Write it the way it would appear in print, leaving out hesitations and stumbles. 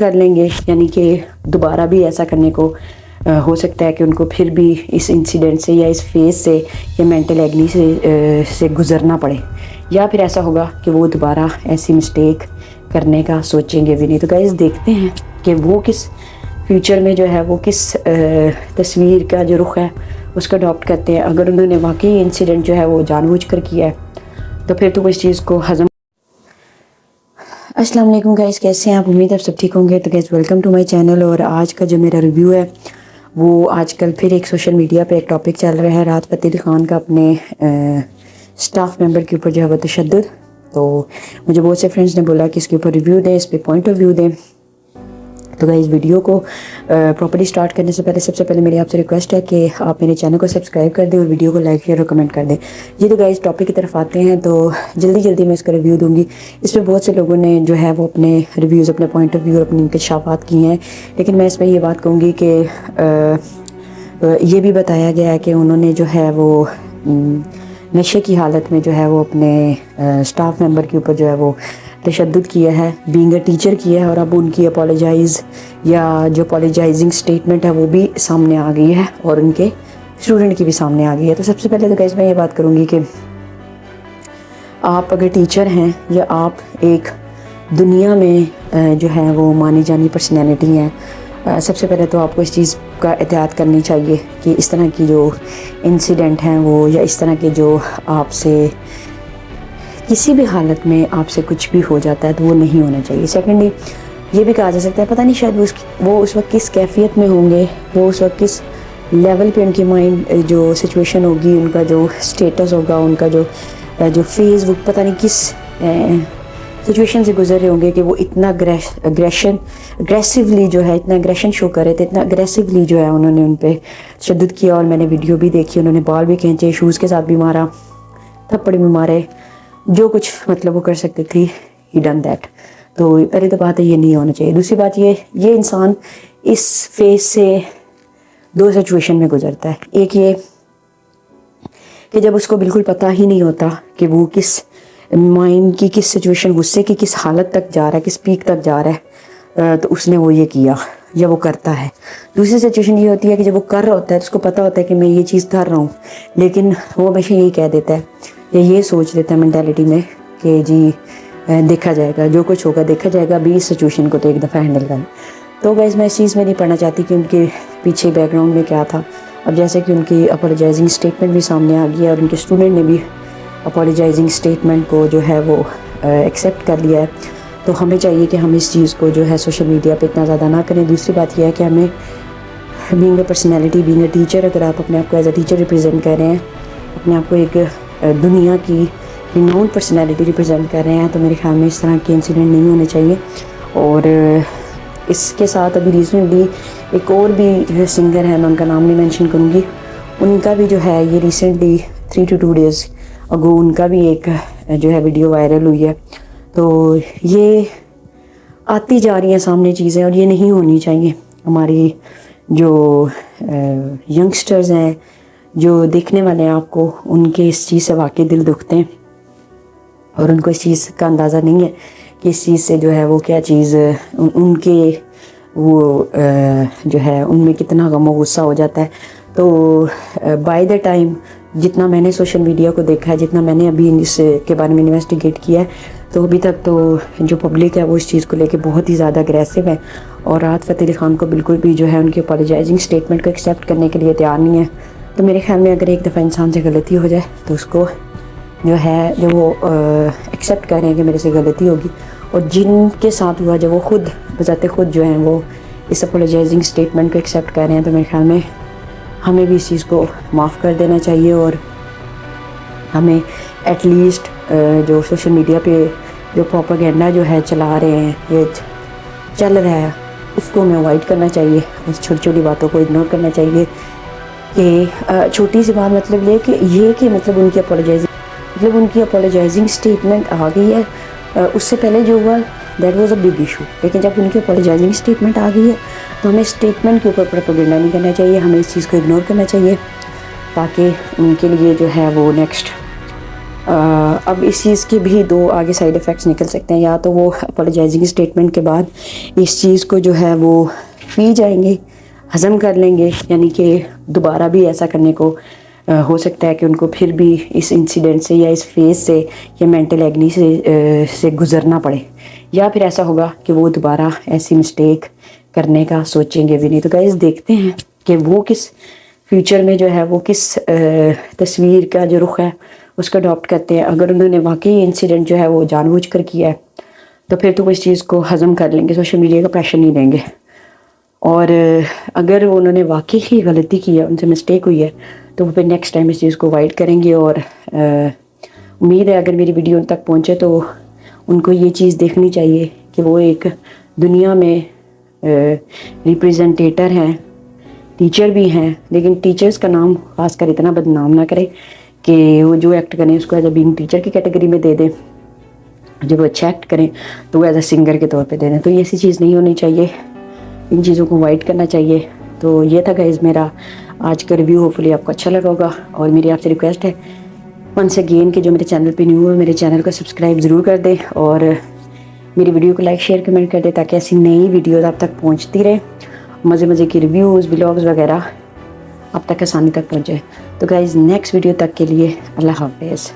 कर लेंगे, यानी कि दोबारा भी ऐसा करने को हो सकता है कि उनको फिर भी इस इंसिडेंट से या इस फेज़ से या मेंटल एग्नी से गुज़रना पड़े, या फिर ऐसा होगा कि वो दोबारा ऐसी मिस्टेक करने का सोचेंगे भी नहीं। तो गाइस देखते हैं कि वो किस फ्यूचर में जो है वो किस तस्वीर का जो रुख है उसको अडॉप्ट करते हैं। अगर उन्होंने वाकई इंसिडेंट जो है वो जानबूझकर किया है तो फिर तो वो इस चीज़ को हज़म। अस्सलाम वालेकुम गाइस, कैसे हैं आप? उम्मीद है आप सब ठीक होंगे। तो guys welcome to my channel. और आज का जो मेरा रिव्यू है वो आजकल फिर एक सोशल मीडिया पे एक टॉपिक चल रहा है, राहत फ़तेह अली ख़ान का अपने स्टाफ मेंबर के ऊपर जो है वो तशद्दुद। तो मुझे बहुत से फ्रेंड्स ने बोला कि इसके ऊपर रिव्यू दें, इस पर पॉइंट ऑफ व्यू दें। तो गाइस वीडियो को प्रॉपर्ली स्टार्ट करने से पहले सबसे पहले मेरी आपसे रिक्वेस्ट है कि आप मेरे चैनल को सब्सक्राइब कर दें और वीडियो को लाइक शेयर और कमेंट कर दें। ये तो गाइस टॉपिक की तरफ आते हैं तो जल्दी मैं इसका रिव्यू दूंगी। इस पर बहुत से लोगों ने जो है वो अपने रिव्यूज़, अपने पॉइंट ऑफ व्यू और अपनी इंकशाफात किए हैं, लेकिन मैं इस पर यह बात कहूँगी कि ये भी बताया गया है कि उन्होंने जो है वो नशे की हालत में जो है वो अपने स्टाफ मेंबर के ऊपर जो है वो तशद्दुद किया है, बीइंग अ टीचर किया है। और अब उनकी अपोलोजाइज़ या जो अपोलोजाइजिंग स्टेटमेंट है वो भी सामने आ गई है और उनके स्टूडेंट की भी सामने आ गई है। तो सबसे पहले तो गाइस मैं ये बात करूँगी कि आप अगर टीचर हैं या आप एक दुनिया में जो है वो मानी जानी पर्सनैलिटी हैं, सबसे पहले तो आपको इस चीज़ का एहतियात करनी चाहिए कि इस तरह की जो इंसिडेंट हैं वो, या इस तरह के जो आपसे किसी भी हालत में आपसे कुछ भी हो जाता है तो वो नहीं होना चाहिए। सेकेंडली ये भी कहा जा सकता है, पता नहीं शायद वो उस वक्त किस कैफियत में होंगे, वो उस वक्त किस लेवल पे उनकी माइंड जो सिचुएशन होगी, उनका जो स्टेटस होगा, उनका जो फेज़, वो पता नहीं किस सिचुएशन से गुजर रहे होंगे कि वो इतना अग्रेसिवली जो है, इतना अग्रेशन शो कर रहे थे, इतना अग्रेसिवली जो है उन्होंने उन पर तशद्दुद किया। और मैंने वीडियो भी देखी, उन्होंने बाल भी खींचे, शूज़ के साथ भी मारा, थप्पड़ भी मारे, जो कुछ मतलब वो कर सकते थी, ही डन दैट। तो पहली तो बात है ये नहीं होना चाहिए। दूसरी बात ये इंसान इस फेज से दो सिचुएशन में गुजरता है। एक ये कि जब उसको बिल्कुल पता ही नहीं होता कि वो किस माइंड की किस सिचुएशन, गुस्से की किस हालत तक जा रहा है, किस पीक तक जा रहा है, तो उसने वो ये किया या वो करता है। दूसरी सिचुएशन ये होती है कि जब वो कर रहा होता है तो उसको पता होता है कि मैं ये चीज़ कर रहा हूँ, लेकिन वो हमेशा यही कह देता है या ये सोच लेता है मेंटालिटी में कि जी देखा जाएगा, जो कुछ होगा देखा जाएगा, अभी इस सिचुएशन को तो एक दफ़ा हैंडल करना। तो गाइस मैं इस चीज़ में नहीं पढ़ना चाहती कि उनके पीछे बैकग्राउंड में क्या था। अब जैसे कि उनकी अपोलोजाइजिंग स्टेटमेंट भी सामने आ गई है और उनके स्टूडेंट ने भी अपोलोजाइजिंग स्टेटमेंट को जो है वो एक्सेप्ट कर लिया है। तो हमें चाहिए कि हम इस चीज़ को जो है सोशल मीडिया पे इतना ज़्यादा ना करें। दूसरी बात यह है कि हमें being a personality, being a teacher, अगर आप अपने आप को एज अ टीचर रिप्रेजेंट कर रहे हैं, अपने आप को एक दुनिया की रिनाउंड पर्सनैलिटी रिप्रेजेंट कर रहे हैं, तो मेरे ख्याल में इस तरह के इंसिडेंट नहीं होने चाहिए। और इसके साथ अभी रिसेंटली एक और भी सिंगर है, मैं उनका नाम नहीं मेंशन करूँगी, उनका भी जो है ये रिसेंटली 3 to 2 days अगो उनका भी एक जो है वीडियो वायरल हुई है। तो ये आती जा रही हैं सामने चीज़ें और ये नहीं होनी चाहिए। हमारी जो यंगस्टर्स हैं, जो देखने वाले हैं आपको, उनके इस चीज़ से वाकई दिल दुखते हैं और उनको इस चीज़ का अंदाज़ा नहीं है कि इस चीज़ से जो है वो क्या चीज़ उनके वो जो है उनमें कितना गम और गुस्सा हो जाता है। तो बाय द टाइम जितना मैंने सोशल मीडिया को देखा है, जितना मैंने अभी इसके बारे में इन्वेस्टिगेट किया है, तो अभी तक तो जो पब्लिक है वो इस चीज़ को लेके बहुत ही ज़्यादा अग्रेसिव है और राहत फ़तेह अली ख़ान को बिल्कुल भी जो है उनकी अपोलोजाइजिंग स्टेटमेंट को एक्सेप्ट करने के लिए तैयार नहीं है। तो मेरे ख्याल में अगर एक दफ़ा इंसान से गलती हो जाए तो उसको जो है जो वो एक्सेप्ट कर रहे हैं कि मेरे से गलती होगी, और जिनके साथ हुआ जब वो खुद बजाते खुद जो है वो इस अपोलोजाइजिंग स्टेटमेंट को एक्सेप्ट कर रहे हैं, तो मेरे ख्याल में हमें भी इस चीज़ को माफ़ कर देना चाहिए। और हमें एटलीस्ट जो सोशल मीडिया पे जो प्रोपेगेंडा जो है चला रहे हैं, ये चल रहा है, उसको हमें अवॉइड करना चाहिए। उस छोटी छोटी बातों को इग्नोर करना चाहिए कि छोटी सी बात मतलब ये कि मतलब उनकी अपोलोजाइजिंग स्टेटमेंट आ गई है, उससे पहले जो हुआ that was a big issue. लेकिन जब उनकी अपोलोजाइजिंग स्टेटमेंट आ गई है तो हमें स्टेटमेंट के ऊपर प्रोपेगेंडा नहीं करना चाहिए, हमें इस चीज़ को इग्नोर करना चाहिए ताकि उनके लिए जो है वो नेक्स्ट अब इस चीज़ के भी दो आगे साइड इफ़ेक्ट्स निकल सकते हैं। या तो वो अपोलोजाइजिंग स्टेटमेंट के बाद इस चीज़ को जो है वो पी जाएंगे, हज़म कर लेंगे, यानी कि दोबारा भी ऐसा करने को हो सकता है कि उनको फिर भी इस इंसिडेंट से या इस फेज़ से या मेंटल एग्नी से गुज़रना पड़े। या फिर ऐसा होगा कि वो दोबारा ऐसी मिस्टेक करने का सोचेंगे भी नहीं। तो गाइस देखते हैं कि वो किस फ्यूचर में जो है वो किस तस्वीर का जो रुख है उसको अडॉप्ट करते हैं। अगर उन्होंने वाकई इंसिडेंट जो है वो जानबूझकर किया है तो फिर तो वो इस चीज़ को हज़म कर लेंगे, सोशल मीडिया का प्रेशर नहीं लेंगे। और अगर उन्होंने वाकई ही गलती की है, उनसे मिस्टेक हुई है, तो वो फिर नेक्स्ट टाइम इस चीज़ को अवॉइड करेंगे। और उम्मीद है अगर मेरी वीडियो उन तक पहुँचे तो उनको ये चीज़ देखनी चाहिए कि वो एक दुनिया में रिप्रेजेंटेटर हैं, टीचर भी हैं, लेकिन टीचर्स का नाम खासकर इतना बदनाम ना करें कि वो जो एक्ट करें उसको एज अ बीइंग टीचर की कैटेगरी में दे दें। जब वो अच्छा एक्ट करें तो वो एज अ सिंगर के तौर पे दे दें। तो ये ऐसी चीज़ नहीं होनी चाहिए, इन चीज़ों को अवॉइड करना चाहिए। तो ये था गाइस मेरा आज का रिव्यू, होपफुली आपको अच्छा लगा होगा। और मेरी आपसे रिक्वेस्ट है वंस अगेन कि जो मेरे चैनल पे न्यू है मेरे चैनल को सब्सक्राइब ज़रूर कर दें और मेरी वीडियो को लाइक शेयर कमेंट कर दें ताकि ऐसी नई वीडियोज़ आप तक पहुँचती रहे, मज़े मज़े की रिव्यूज़ ब्लॉग्स वगैरह आप तक आसानी तक पहुँचे। तो गाइस नेक्स्ट वीडियो तक के लिए अल्लाह हाफ़िज़।